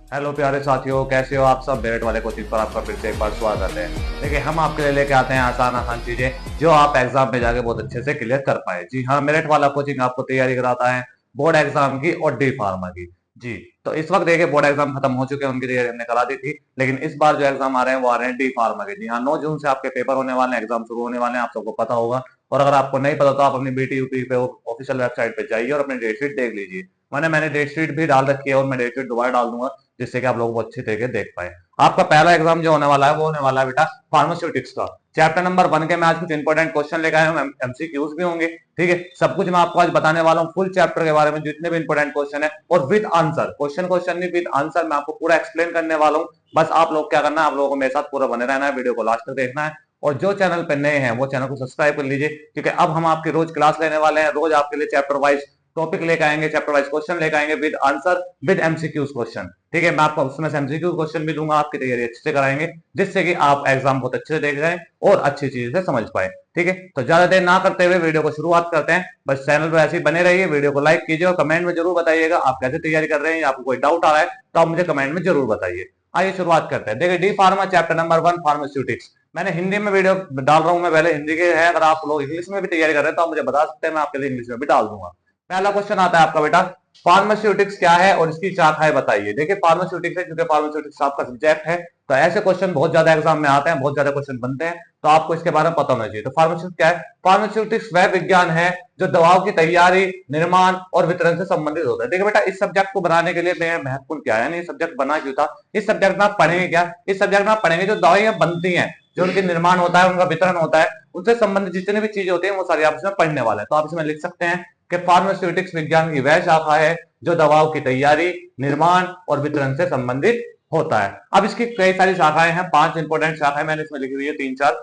Hello प्यारे साथियों, कैसे हो आप सब। मेरिट वाले कोचिंग पर आपका फिर से एक बार स्वागत है। देखिए, हम आपके लिए लेके आते हैं आसान आसान चीजें जो आप एग्जाम में जाके बहुत अच्छे से क्लियर कर पाए। जी हाँ, मेरिट वाला कोचिंग आपको तैयारी कराता है बोर्ड एग्जाम की और डी फार्मा की। जी, तो इस वक्त देखिए बोर्ड एग्जाम खत्म हो चुके हैं, उनकी तैयारी हमने करा दी थी, लेकिन इस बार जो एग्जाम आ रहे हैं वो आ रहे हैं डी फार्मा के। जी हाँ, 9 जून से आपके पेपर होने वाले हैं, एग्जाम शुरू होने वाले हैं, आप सबको पता होगा। और अगर आपको नहीं पता तो आप अपनी बीटी यूपी पे ऑफिशियल वेबसाइट पे जाइए और अपनी डेट शीट देख लीजिए। मैंने डेट शीट भी डाल रखी है और मैं डेट शीट दोबारा डाल दूंगा, जिससे कि आप लोगों को अच्छी तरीके देख पाए। आपका पहला एग्जाम जो होने वाला है वो होने वाला है बेटा फार्मास्यूटिक्स का। चैप्टर नंबर 1 के मैं आज कुछ इंपॉर्टेंट क्वेश्चन लेकर आया हूँ, एमसीक्यूज भी होंगे। ठीक है, सब कुछ मैं आपको आज बताने वाला हूँ, फुल चैप्टर के बारे में जितने भी इंपॉर्टेंट क्वेश्चन है, और विद आंसर, क्वेश्चन क्वेश्चन नहीं, विद आंसर मैं आपको पूरा एक्सप्लेन करने वाला हूँ। बस आप लोग क्या करना है, आप लोगों को मेरे साथ पूरा बने रहना है, वीडियो को लास्ट तक देखना है। और जो चैनल पे नए हैं वो चैनल को सब्सक्राइब कर लीजिए, क्योंकि अब हम आपकी रोज क्लास लेने वाले हैं। रोज आपके लिए चैप्टर वाइज टॉपिक लेकर आएंगे, चैप्टर वाइज क्वेश्चन लेकर आएंगे with answer, with MCQs question. ठीक है, मैं आपको उसमें से एमसीक्यू क्वेश्चन भी दूंगा, आपकी तैयारी अच्छे से कराएंगे, जिससे कि आप एग्जाम बहुत अच्छे से देख जाएं और अच्छी चीज से समझ पाए। ठीक है, तो ज्यादा देर ना करते हुए वीडियो को शुरुआत करते हैं। बस चैनल पर ऐसे ही बने रहिए, वीडियो को लाइक कीजिए और कमेंट में जरूर बताइएगा आप कैसे तैयारी कर रहे हैं, आपको कोई डाउट आ रहा है तो आप मुझे कमेंट में जरूर बताइए। आइए शुरुआत करते हैं। देखिए, D pharma chapter number 1 pharmaceutics, मैंने हिंदी में वीडियो डाल रहा हूं, मैं पहले हिंदी के है, अगर आप लोग इंग्लिश में भी तैयारी कर रहे हैं तो आप मुझे बता सकते हैं, मैं आपके लिए इंग्लिश में भी डाल दूंगा। पहला क्वेश्चन आता है आपका बेटा, फार्मास्यूटिक्स क्या है और इसकी शाखाएं बताइए। देखिए, फार्मास्यूटिक्स है, क्योंकि फार्मास्यूटिक्स आपका सब्जेक्ट है, तो ऐसे क्वेश्चन बहुत ज्यादा एग्जाम में आते हैं, बहुत ज्यादा क्वेश्चन बनते हैं, तो आपको इसके बारे में पता होना चाहिए। तो फार्मास्यूटिक्स क्या है? फार्मास्यूटिक्स वह विज्ञान है जो दवाओं की तैयारी, निर्माण और वितरण से संबंधित होता है। देखिए बेटा, इस सब्जेक्ट को बनाने के लिए महत्वपूर्ण क्या है, ये सब्जेक्ट बना क्यों था, इस सब्जेक्ट में आप पढ़ेंगे क्या, इस सब्जेक्ट में आप पढ़ेंगे जो दवाइयां बनती हैं, जो उनके निर्माण होता है, उनका वितरण होता है, उनसे संबंधित जितनी भी चीजें होती है वो सारी आप इसमें पढ़ने वाले हैं। तो आप इसमें लिख सकते हैं कि फार्मास्यूटिक्स विज्ञान की वह शाखा है जो दवाओं की तैयारी, निर्माण और वितरण से संबंधित होता है। अब इसकी कई सारी शाखाएं हैं, 5 इंपोर्टेंट शाखाएं मैंने इसमें लिखी हुई है, 3-4।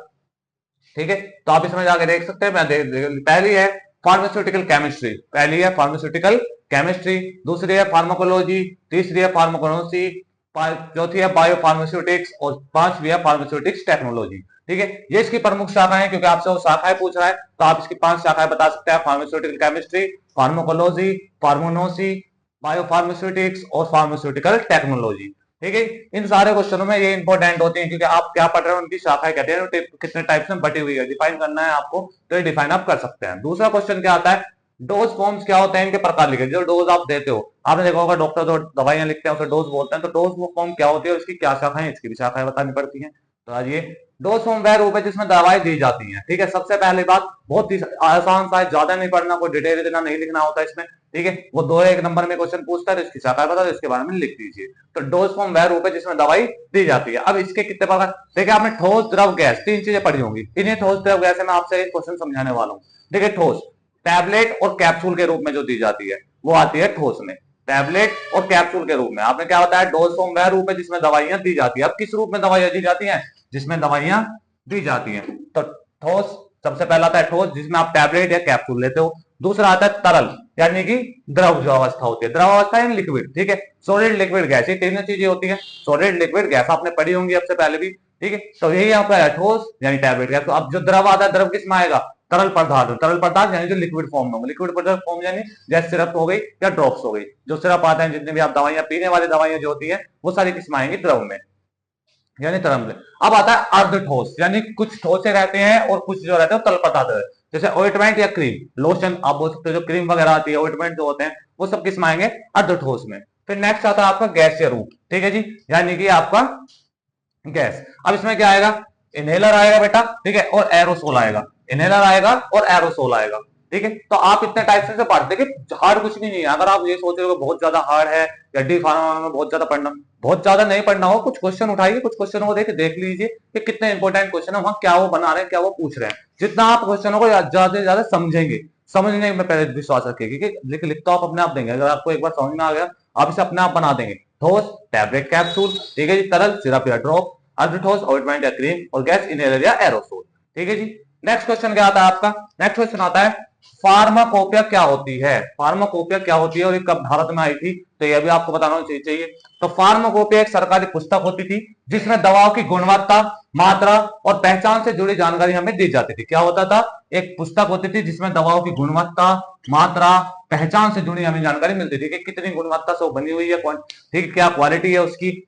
ठीक है, तो आप इसमें जाकर देख सकते हैं। पहली है फार्मास्यूटिकल केमिस्ट्री, पहली है फार्मास्यूटिकल केमिस्ट्री, दूसरी है फार्माकोलॉजी, तीसरी है फार्माकोनोसी, चौथी है बायो फार्मास्यूटिक्स और पांचवी है फार्मास्यूटिक्स टेक्नोलॉजी। ठीक है, ये इसकी प्रमुख शाखाएं, क्योंकि आपसे वो शाखाएं पूछ रहा है तो आप इसकी 5 शाखाएं बता सकते हैं, pharmaceutical chemistry, pharmacology, pharmacognosy, biopharmaceutics और फार्मास्यूटिकल टेक्नोलॉजी। ठीक है, इन सारे क्वेश्चनों में ये इंपॉर्टेंट होते हैं, क्योंकि आप क्या पढ़ रहे हो उनकी शाखाएं कहते हैं, कितने टाइप्स में बटी हुई है, डिफाइन करना है आपको, तो ये डिफाइन आप कर सकते हैं। दूसरा क्वेश्चन क्या आता है, डोज फॉर्म्स क्या होते हैं, इनके प्रकार लिखे। जो डोज आप देते हो, आपने देखा होगा डॉक्टर जो दवाइयां लिखते हैं उसे डोज बोलते हैं, तो डोज वो फॉर्म क्या होती है और इसकी क्या शाखाएं, इसकी भी शाखाएं बतानी पड़ती हैं। तो आज ये डोज फॉर्म वह रूप है जिसमें दवाएं दी जाती हैं। ठीक है, सबसे पहली बात, बहुत ही आसान सा है, ज्यादा नहीं पढ़ना, कोई डिटेल इतना नहीं लिखना होता है इसमें। ठीक है, वो 2-1 नंबर में क्वेश्चन पूछता है तो इसकी शाखा बता दो, इसके बारे में लिख दीजिए। तो डोज फॉर्म वह रूप है जिसमें दवाई दी जाती है। अब इसके कितने प्रकार, देखिए आपने ठोस, द्रव, गैस, 3 चीजें पढ़ी होंगी। इन्हें ठोस, द्रव, गैस है, मैं आपसे एक क्वेश्चन समझाने वाला हूँ। देखिए, ठोस टैबलेट और कैप्सूल के रूप में जो दी जाती है वो आती है ठोस में, टैबलेट और कैप्सूल के रूप में। आपने क्या बताया, डोज फॉर्म वह रूप है जिसमें दवाइयां दी जाती है। अब किस रूप में दवाइयां दी जाती हैं, जिसमें दवाइयां दी जाती हैं। तो ठोस, सबसे पहला आता है ठोस, जिसमें आप टैबलेट या कैप्सूल लेते हो। दूसरा आता है तरल, यानी कि द्रव जो अवस्था होती है, द्रव अवस्था यानी लिक्विड। ठीक है, सॉलिड, लिक्विड, गैस, ये 3 चीजें होती है, सॉलिड, लिक्विड, गैस, आपने पढ़ी होंगी अब से पहले भी। ठीक है, तो यही आपका है ठोस यानी टैबलेट, गैस। तो अब जो द्रव आता है, द्रव किस में आएगा, तरल पदार्थ, तरल पदार्थ यानी जो लिक्विड फॉर्म में होगा, लिक्विड फॉर्म यानी जैसे सिरप हो गई या ड्रॉप्स हो गई, जो सिरप आते हैं, जितने भी आप दवाइयां पीने वाली दवाइयां जो होती है वो सारी किस में आएंगी, द्रव में यानी तरल में। अब आता है अर्ध ठोस, यानी कुछ ठोसे रहते हैं और कुछ जो रहते हैं तल पदार्थ है, जैसे ऑइंटमेंट या क्रीम, लोशन आप बोल सकते हो, जो क्रीम वगैरह आती है, ऑइंटमेंट जो होते हैं वो सब किस में आएंगे, अर्ध ठोस में। फिर नेक्स्ट आता है आपका गैसीय रूप। ठीक है जी, यानी कि आपका गैस। अब इसमें क्या आएगा, इनहेलर आएगा बेटा, ठीक है, और एरोसोल आएगा, इनहेलर आएगा और एरोसोल आएगा। ठीक है, तो आप इतने टाइप से पढ़ते, देखिए हार्ड कुछ भी नहीं है। अगर आप ये सोच रहे हो बहुत ज्यादा हार्ड है या डी फार्मा में बहुत ज्यादा पढ़ना, बहुत ज्यादा नहीं पढ़ना हो, कुछ क्वेश्चन उठाइए, कुछ क्वेश्चनों को देख लीजिए कि कितने इंपॉर्टेंट क्वेश्चन है, वहां क्या वो बना रहे हैं, क्या वो पूछ रहे हैं। जितना आप क्वेश्चनों को ज्यादा से ज्यादा समझेंगे, समझने में पहले विश्वास रखिए, क्योंकि लिख तो आप अपने आप देंगे, अगर आपको एक बार समझ में आ गया आप इसे अपने आप बना देंगे। ठोस टैबलेट, कैप्सूल, ठीक है जी, तरल सिरप या ड्रॉप, अर्धठोस ऑइंटमेंट या क्रीम, और गैस इनहेलर या एरोसोल। ठीक है जी, नेक्स्ट क्वेश्चन क्या आता है आपका, नेक्स्ट क्वेश्चन आता है फार्माकोपिया क्या होती है, फार्माकोपिया क्या होती है और ये कब भारत में आई थी, तो ये भी आपको बताना चाहिए। तो फार्माकोपिया एक सरकारी पुस्तक होती थी जिसमें दवाओं की गुणवत्ता, मात्रा और पहचान से जुड़ी जानकारी हमें दी जाती थी। क्या होता था, एक पुस्तक होती थी जिसमें दवाओं की गुणवत्ता, मात्रा, पहचान से जुड़ी हमें जानकारी मिलती थी कि कितनी गुणवत्ता से वो बनी हुई है, ठीक है, क्या क्वालिटी है उसकी,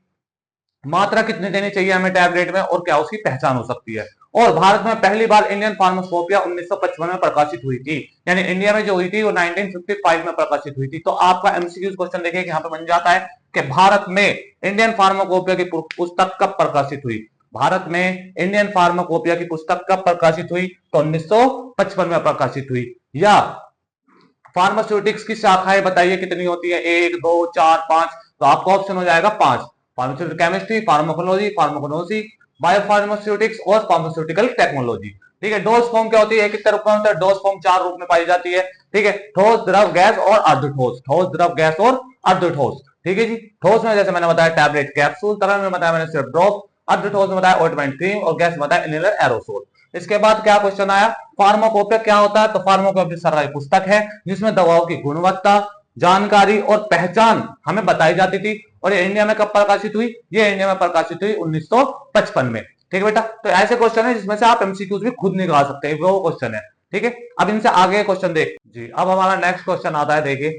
मात्रा कितनी देनी चाहिए हमें टैबलेट में, और क्या उसकी पहचान हो सकती है। और भारत में पहली बार इंडियन फार्मास्कोपिया 1955 में प्रकाशित हुई थी, यानी इंडिया में जो हुई थी वो 1955 में प्रकाशित हुई थी। तो आपका एमसीक्यू क्वेश्चन देखिए कि यहाँ पे बन जाता है कि भारत में इंडियन फार्माकोपिया की पुस्तक कब प्रकाशित हुई, भारत में इंडियन फार्माकोपिया की पुस्तक कब प्रकाशित हुई, तो 1955 में प्रकाशित हुई। या फार्मास्यूटिक्स की शाखाएं बताइए कितनी होती है, 1 2 4 5, तो आपका ऑप्शन हो जाएगा 5, फार्मास्यूटिकल केमिस्ट्री, फार्माकोलॉजी, फार्माकोनोसी, बायोफार्मास्यूटिक्स और फार्मास्यूटिकल टेक्नोलॉजी। ठीक है, डोज फॉर्म क्या होती है, कितने रूप में होता है, डोज फॉर्म 4 रूप में पाई जाती है। ठीक है, ठोस, द्रव, गैस और अर्धठोस, ठोस, द्रव, गैस और अर्धठोस। ठीक है जी, ठोस में जैसे मैंने बताया टैबलेट, कैप्सूल, तरल में बताया मैंने सिर्फ ड्रॉप, अर्धठोस में बताया ऑइंटमेंट, क्रीम और गैस में बताया इनहेलर, एरोसोल। इसके बाद क्या क्वेश्चन आया, फार्माकोपिया क्या होता है, तो फार्माकोपिया सरकारी पुस्तक है जिसमें दवाओं की गुणवत्ता, जानकारी और पहचान हमें बताई जाती थी। और ये इंडिया में कब प्रकाशित हुई, ये इंडिया में प्रकाशित हुई 1955 में। ठीक है बेटा, तो ऐसे क्वेश्चन है जिसमें से आप एमसीक्यूज भी खुद निकाल सकते हैं, वो क्वेश्चन है। ठीक है, अब इनसे आगे क्वेश्चन देख जी। अब हमारा नेक्स्ट क्वेश्चन आता है, देखिए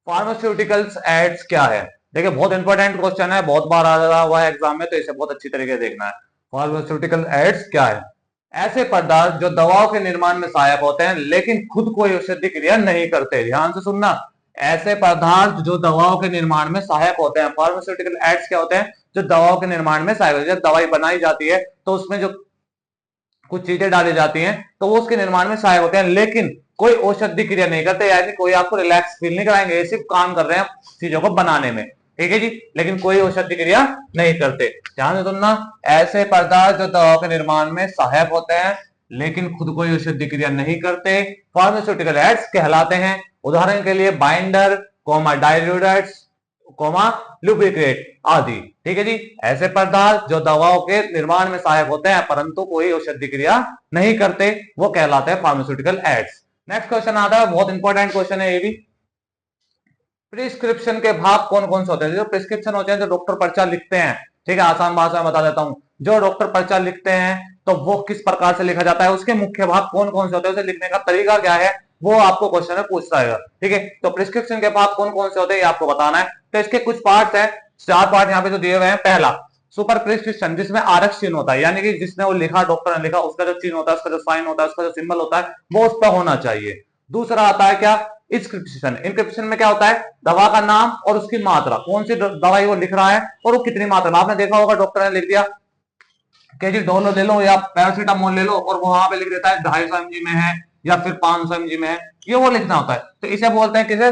फार्मास्यूटिकल्स एड्स क्या है। देखिए बहुत इंपॉर्टेंट क्वेश्चन है, बहुत बार आया हुआ है एग्जाम में, तो इसे बहुत अच्छी तरीके से देखना है। फार्मास्यूटिकल एड्स क्या है, ऐसे पदार्थ जो दवाओं के निर्माण में सहायक होते हैं लेकिन खुद कोई औषधि क्रिया नहीं करते। ध्यान से सुनना, ऐसे पदार्थ जो दवाओं के निर्माण में सहायक होते हैं, फार्मास्यूटिकल एड्स क्या होते हैं, जो दवाओं के निर्माण में सहायक होते हैं। जब दवाई बनाई जाती है तो उसमें जो कुछ चीजें डाली जाती हैं तो वो उसके निर्माण में सहायक होते हैं लेकिन कोई औषधि क्रिया नहीं करते, यानी कोई आपको रिलैक्स फील नहीं कराएंगे, ये सिर्फ काम कर रहे हैं चीजों को बनाने में। ठीक है जी, लेकिन कोई औषधि क्रिया नहीं करते। ध्यान से सुनना, ऐसे पदार्थ जो दवाओं के निर्माण में सहायक होते हैं लेकिन खुद कोई औषधि क्रिया नहीं करते, फार्मास्यूटिकल एड्स कहलाते हैं। उदाहरण के लिए बाइंडर, डाइल्यूटेंट्स, लुब्रिकेट आदि। ठीक है जी, ऐसे पदार्थ जो दवाओं के निर्माण में सहायक होते हैं परंतु कोई औषधि क्रिया नहीं करते, वो कहलाते हैं फार्मास्यूटिकल एड्स। नेक्स्ट क्वेश्चन आता है, बहुत इंपॉर्टेंट क्वेश्चन है ये भी। प्रिस्क्रिप्शन के भाग कौन कौन से होते हैं, जो प्रिस्क्रिप्शन होते हैं जो डॉक्टर पर्चा लिखते हैं। ठीक है, आसान भाषा में बता देता हूं, जो डॉक्टर पर्चा लिखते हैं तो वो किस प्रकार से लिखा जाता है, उसके मुख्य भाग कौन कौन से होते हैं, उसे लिखने का तरीका क्या है, वो आपको क्वेश्चन में पूछता है। ठीक है, तो प्रिस्क्रिप्शन के भाग कौन कौन से होते हैं ये आपको बताना है। तो इसके कुछ पार्ट है, 4 पार्ट यहाँ पे जो दिए हुए हैं। पहला सुपर प्रिस्क्रिप्शन, जिसमें आरएक्स चिन्ह होता है, यानी कि जिसने वो लिखा, डॉक्टर ने लिखा, उसका जो चिन्ह होता है, उसका जो साइन होता है, उसका जो सिंबल होता है, वो उस पर होना चाहिए। दूसरा आता है क्या, इंस्क्रिप्शन। इंस्क्रिप्शन में क्या होता है, दवा का नाम और उसकी मात्रा, कौन सी दवाई वो लिख रहा है और वो कितनी मात्रा में। आपने देखा होगा डॉक्टर ने लिख दिया कि जी डोलो ले लो या पैरासीटामोल ले लो, और वहां पे लिख देता है 250 mg में है या फिर 500 mg में है, ये वो लिखना होता है। तो इसे बोलते हैं किसे,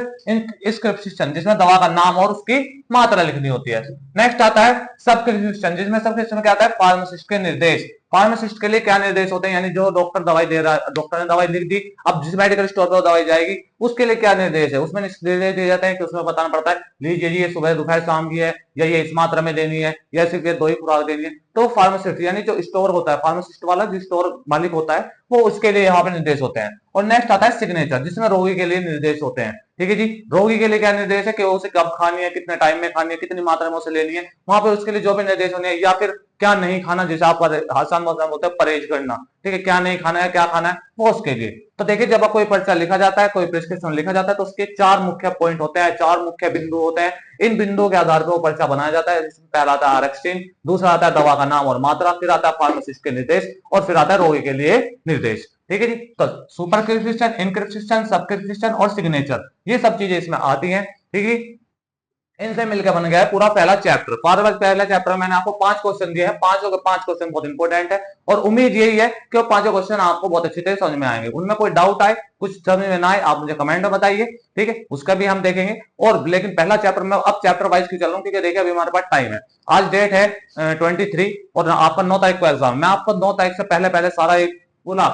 इंस्क्रिप्शन, जिसमें दवा का नाम और उसकी मात्रा लिखनी होती है। नेक्स्ट आता है सब्सक्रिप्शन, जिसमें सब्सक्रिप्शन में क्या आता है, फार्मासिस्ट के निर्देश। फार्मासिस्ट के लिए क्या निर्देश होते हैं, यानी जो डॉक्टर दवाई दे रहा है, डॉक्टर ने दवाई लिख दी, अब जिस मेडिकल स्टोर पर दवाई जाएगी उसके लिए क्या निर्देश है, उसमें निर्देश दिए जाते हैं कि उसमें बताना पड़ता है, लीजिए ये सुबह दोपहर शाम की है, या ये इस मात्रा में देनी है, या सिर्फ ये 2 ही खुराक देनी है। तो फार्मासिस्ट यानी जो स्टोर होता है, फार्मासिस्ट वाला जो स्टोर मालिक होता है, वो उसके लिए यहाँ पे निर्देश होते हैं। और नेक्स्ट आता है सिग्नेचर, जिसमें रोगी के लिए निर्देश होते हैं। ठीक है जी, रोगी के लिए क्या निर्देश है कि वो उसे कब खानी है, कितने टाइम में खानी है, कितनी मात्रा में उसे लेनी है, वहां पे उसके लिए जो भी निर्देश होने हैं, या फिर क्या नहीं खाना, जैसे आपका आसान भाषा में होता है परहेज करना। ठीक है, क्या नहीं खाना है, क्या खाना है, वो उसके लिए। तो देखिए, जब कोई पर्चा लिखा जाता है, कोई प्रिस्क्रिप्शन लिखा जाता है, तो उसके 4 मुख्य पॉइंट होते हैं, 4 मुख्य बिंदु होते हैं। इन बिंदुओं के आधार पर वो पर्चा बनाया जाता है। पहला आता है आरएक्स चिन्ह, दूसरा आता है दवा का नाम और मात्रा, फिर आता है फार्मासिस्ट के निर्देश, और फिर आता है रोगी के लिए निर्देश। ठीक है जी, तो सुपरस्क्रिप्शन, इनस्क्रिप्शन, सबस्क्रिप्शन और सिग्नेचर, ये सब चीजें इसमें आती हैं। ठीक है, इनसे मिलकर बन गया है पूरा पहला चैप्टर। पहला चैप्टर मैंने आपको 5 क्वेश्चन दिए हैं, 5 के 5 क्वेश्चन बहुत इंपॉर्टेंट है, और उम्मीद यही है कि वो 5 क्वेश्चन आपको बहुत अच्छी तरह समझ में आएंगे। उनमें कोई डाउट आए, कुछ समझ में ना आए, आप मुझे कमेंट में बताइए। ठीक है, उसका भी हम देखेंगे। और लेकिन पहला चैप्टर में अब चैप्टर वाइज क्यों चल रहा हूँ, क्योंकि देखिए अभी हमारे पास टाइम है। आज डेट है 23 और आपका 9 तारीख को एग्जाम। मैं आपको 9 तारीख से पहले पहले सारा एक पूरा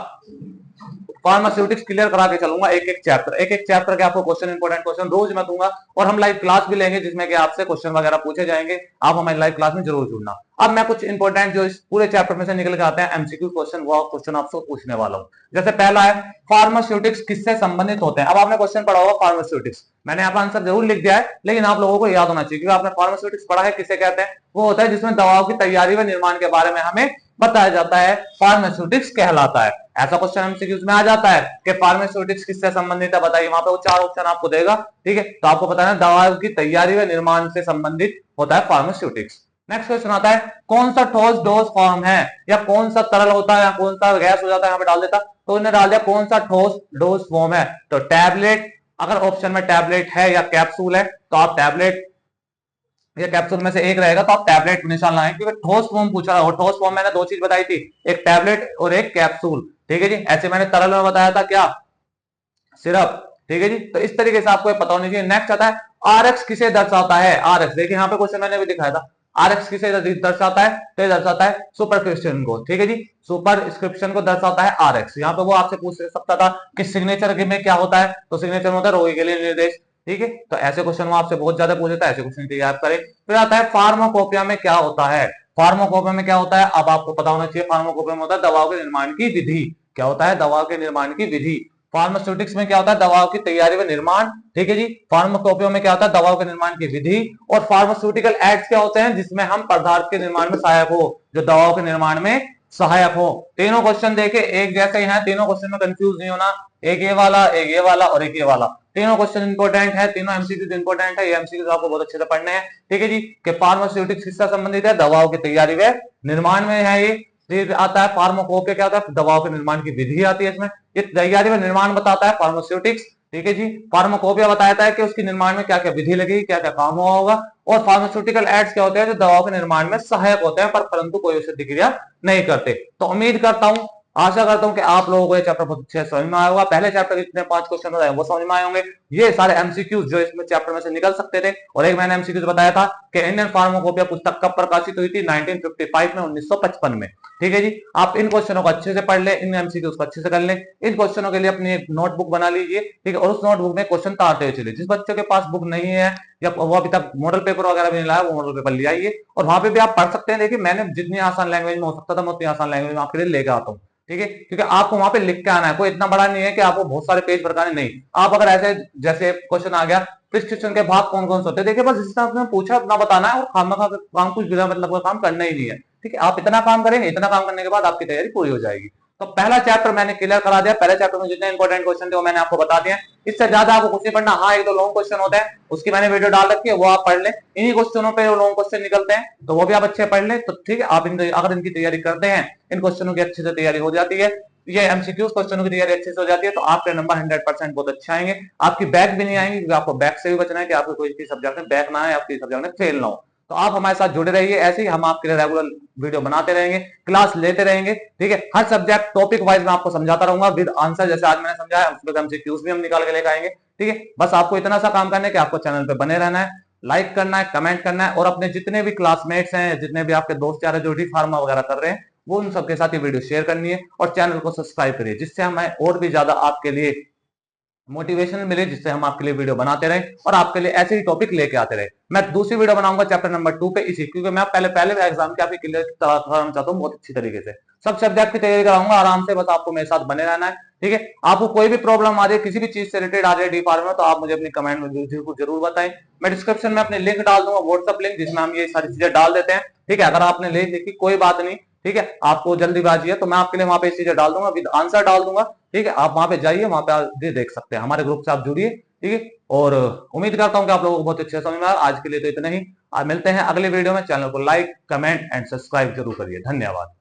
फार्मास्यूटिक्स क्लियर करा के चलूंगा, एक एक चैप्टर के आपको क्वेश्चन, इंपॉर्टेंट क्वेश्चन रोज मैं दूंगा, और हम लाइव क्लास भी लेंगे जिसमें कि आपसे क्वेश्चन वगैरह पूछे जाएंगे। आप हमारी लाइव क्लास में जरूर जुड़ना। अब मैं कुछ इंपॉर्टेंट जो इस पूरे चैप्टर में से निकल के आते हैं एमसीक्यू क्वेश्चन, वो क्वेश्चन आपसे पूछने वाला हूं। जैसे पहला है, फार्मास्यूटिक्स किससे संबंधित होते हैं। अब आपने क्वेश्चन पढ़ा होगा फार्मास्यूटिक्स, मैंने यहाँ पर आंसर जरूर लिख दिया है, लेकिन आप लोगों को याद होना चाहिए, क्योंकि आपने फार्मास्यूटिक्स पढ़ा है। किसे कहते हैं? वो होता है जिसमें दवाओं की तैयारी व निर्माण के बारे में हमें बताया जाता है, फार्मास्यूटिक्स कहलाता है। ऐसा क्वेश्चन एमसीक्यूज में आ जाता है कि फार्मास्यूटिक्स किससे संबंधित है, बताइए। वहां पे वो 4 ऑप्शन आपको देगा, ठीक है। तो आपको पता है दवाओं की तैयारी व निर्माण से संबंधित होता है फार्मास्यूटिक्स। नेक्स्ट क्वेश्चन आता है, कौन सा ठोस डोज फॉर्म है, या कौन सा तरल होता है, या कौन सा गैस हो जाता है, यहाँ पे डाल देता। तो उन्होंने डाल दिया कौन सा ठोस डोज फॉर्म है, तो टैबलेट। अगर ऑप्शन में टैबलेट है या कैप्सूल है तो आप टैबलेट या कैप्सूल में से एक रहेगा तो आप टैबलेट निशान लगाएं, क्योंकि ठोस फॉर्म पूछा रहा है। और ठोस फॉर्म मैंने 2 चीज बताई थी, एक टैबलेट और एक कैप्सूल, ठीक है जी। ऐसे मैंने तरल में बताया था क्या, सिरप, ठीक है जी। तो इस तरीके से आपको पता होना चाहिए। नेक्स्ट आता है, आरएक्स किसे दर्शाता है। आरएक्स देखिए यहाँ पे क्वेश्चन मैंने भी दिखाया था, आरएक्स किसे दर्शाता है, तो ये दर्शाता है सुपरस्क्रिप्शन को, ठीक है जी। सुपरस्क्रिप्शन को दर्शाता है आरएक्स। यहाँ पे वो आपसे पूछ सकता था कि सिग्नेचर में क्या होता है, तो सिग्नेचर में होता है रोगी के लिए निर्देश, ठीक है। तो ऐसे क्वेश्चन वो आपसे बहुत ज्यादा पूछता है, ऐसे क्वेश्चन तैयार करें। फिर आता है फार्माकोपिया में क्या होता है। फार्माकोपिया में क्या होता है, अब आपको पता होना चाहिए। फार्माकोपिया में होता है दवाओं के निर्माण की विधि। क्या होता है, दवाओं के निर्माण की विधि। फार्मास्यूटिक्स में क्या होता है, दवाओं की तैयारी व निर्माण, ठीक है जी। फार्माकोपिया में क्या होता है, दवाओं के निर्माण की विधि। और फार्मास्यूटिकल एड्स क्या होते हैं, जिसमें हम पदार्थ के निर्माण में सहायक हो, जो दवाओं के निर्माण में सहायक हो। तीनों क्वेश्चन देखे एक जैसे ही हैं, तीनों क्वेश्चन में कंफ्यूज नहीं होना, एक ये वाला, एक ये वाला और एक ये वाला। तीनों क्वेश्चन इंपॉर्टेंट है, तीनों एमसीक्यूज इंपॉर्टेंट है। ये एमसीक्यूज आपको बहुत अच्छे से पढ़ने हैं, ठीक है जी। कि फार्मास्यूटिक्स किससे संबंधित है, दवाओं की तैयारी व निर्माण में है ये। फिर आता है फार्माकोपिया, क्या होता है, दवाओं के निर्माण की विधि आती है इसमें। ये तैयारी व निर्माण बताता है फार्मास्यूटिक्स, ठीक है जी। फार्माकोपिया बताता है कि उसके निर्माण में क्या क्या विधि लगेगी, क्या क्या काम हुआ होगा। और फार्मास्यूटिकल एड्स क्या होते हैं, जो दवाओं के निर्माण में सहायक होते हैं, पर परंतु कोई औषधि क्रिया नहीं करते। तो उम्मीद करता हूं, आशा करता हूं कि आप लोगों को ये चैप्टर बहुत अच्छे समझ में आया होगा। पहले चैप्टर के जितने 5 क्वेश्चन होते हैं वो समझ में आए होंगे। ये सारे एमसीक्यूज जो इसमें चैप्टर में से निकल सकते थे। और एक मैंने एमसीक्यूज बताया था कि इंडियन फार्माकोपिया पुस्तक कब प्रकाशित हुई थी, 1955 में, 1955 में, ठीक है जी। आप इन क्वेश्चनों को अच्छे से पढ़ लें, इन एमसीक्यूज को अच्छे से कर लें। इन क्वेश्चनों के लिए अपनी एक नोटबुक बना लीजिए, ठीक है। और उस नोटबुक में क्वेश्चन तारते हुए चलिए। जिस बच्चों के पास बुक नहीं है या वो अभी तक मॉडल पेपर वगैरह भी नहीं लाया, वो मॉडल पेपर ले आइए और वहां पे भी आप पढ़ सकते हैं। देखिए मैंने जितनी आसान लैंग्वेज में हो सकता था मैं उतनी आसान लैंग्वेज में आपके लिए लेकर आता हूँ, ठीक है। क्योंकि आपको वहां पे लिख के आना है, कोई इतना बड़ा नहीं है कि आपको बहुत सारे पेज भरकाने, नहीं। आप अगर ऐसे जैसे क्वेश्चन आ गया प्रिस्क्रिप्शन के भाग कौन कौन से होते हैं, देखिए बस जिस तरह पूछा उतना बताना है, और खामखा काम कुछ बिना मतलब का काम करना ही नहीं है, ठीक है। आप इतना काम करेंगे, इतना काम करने के बाद आपकी तैयारी पूरी हो जाएगी। तो पहला चैप्टर मैंने क्लियर करा दिया। पहले चैप्टर में जितने इंपॉर्टेंट क्वेश्चन थे वो मैंने आपको बता दिया। इससे ज्यादा आपको कुछ नहीं पढ़ना। हाँ, एक दो लॉन्ग क्वेश्चन होते हैं, उसकी मैंने वीडियो डाल रखी है, वो आप पढ़ लें। इन्हीं क्वेश्चनों पे लॉन्ग क्वेश्चन निकलते हैं, तो वो भी आप अच्छे पढ़ लें, तो ठीक है। आप अगर इनकी तैयारी करते हैं, इन क्वेश्चनों की अच्छे से तैयारी हो जाती है, ये एमसीक्यूज क्वेश्चनों की तैयारी अच्छे से हो जाती है, तो आपके नंबर 100% बहुत अच्छे आएंगे। आपकी बैक भी नहीं आएंगे, क्योंकि आपको बैक से भी बचना है कि आपको कोई सब्जेक्ट में बैक ना आए, आपकी सब्जेक्ट में फेल ना हो। तो आप हमारे साथ जुड़े रहिए, ऐसे ही हम आपके लिए रेगुलर वीडियो बनाते रहेंगे, क्लास लेते रहेंगे, ठीक है। हर सब्जेक्ट टॉपिक वाइज मैं आपको समझाता रहूंगा विद आंसर, जैसे आज मैंने समझाया, उसमें एमसीक्यूज भी हम निकाल के लेकर आएंगे, ठीक है। बस आपको इतना सा काम करना है कि आपको चैनल पे बने रहना है, लाइक करना है, कमेंट करना है, और अपने जितने भी क्लासमेट्स हैं, जितने भी आपके दोस्त यार जो डी फार्मा वगैरह कर रहे हैं, वो उन सबके साथ ये वीडियो शेयर करनी है, और चैनल को सब्सक्राइब करिए, जिससे हमें और भी ज्यादा आपके लिए मोटिवेशन मिले, जिससे हम आपके लिए वीडियो बनाते रहे और आपके लिए ऐसे ही टॉपिक लेके आते रहे। मैं दूसरी वीडियो बनाऊंगा चैप्टर नंबर 2 पे, इसी, क्योंकि मैं पहले एग्जाम की आपकी क्लियर कराना चाहता हूँ बहुत अच्छी तरीके से। सब सब्जेक्ट की तैयारी कराऊंगा आराम से, बस आपको मेरे साथ बने रहना है, ठीक है। आपको कोई भी प्रॉब्लम आ जाए, किसी भी चीज से रिलेटेड आ जाए डी फार्मा में, तो आप मुझे अपनी कमेंट में जरूर बताएं। मैं डिस्क्रिप्शन में अपने लिंक डाल दूंगा, व्हाट्सअप लिंक, जिसमें हम ये सारी चीजें डाल देते हैं, ठीक है। अगर आपने लिंक देखी कोई बात नहीं, ठीक है, आपको जल्दीबाजी है तो मैं आपके लिए वहां पे इस चीजें डाल दूंगा, विद आंसर डाल दूंगा, ठीक है। आप वहां पे जाइए, वहां पे देख सकते हैं, हमारे ग्रुप से आप जुड़िए, ठीक है। और उम्मीद करता हूं कि आप लोगों को बहुत अच्छे समझ में आया। आज के लिए तो इतना ही, आज मिलते हैं अगले वीडियो में। चैनल को लाइक, कमेंट एंड सब्सक्राइब जरूर करिए। धन्यवाद।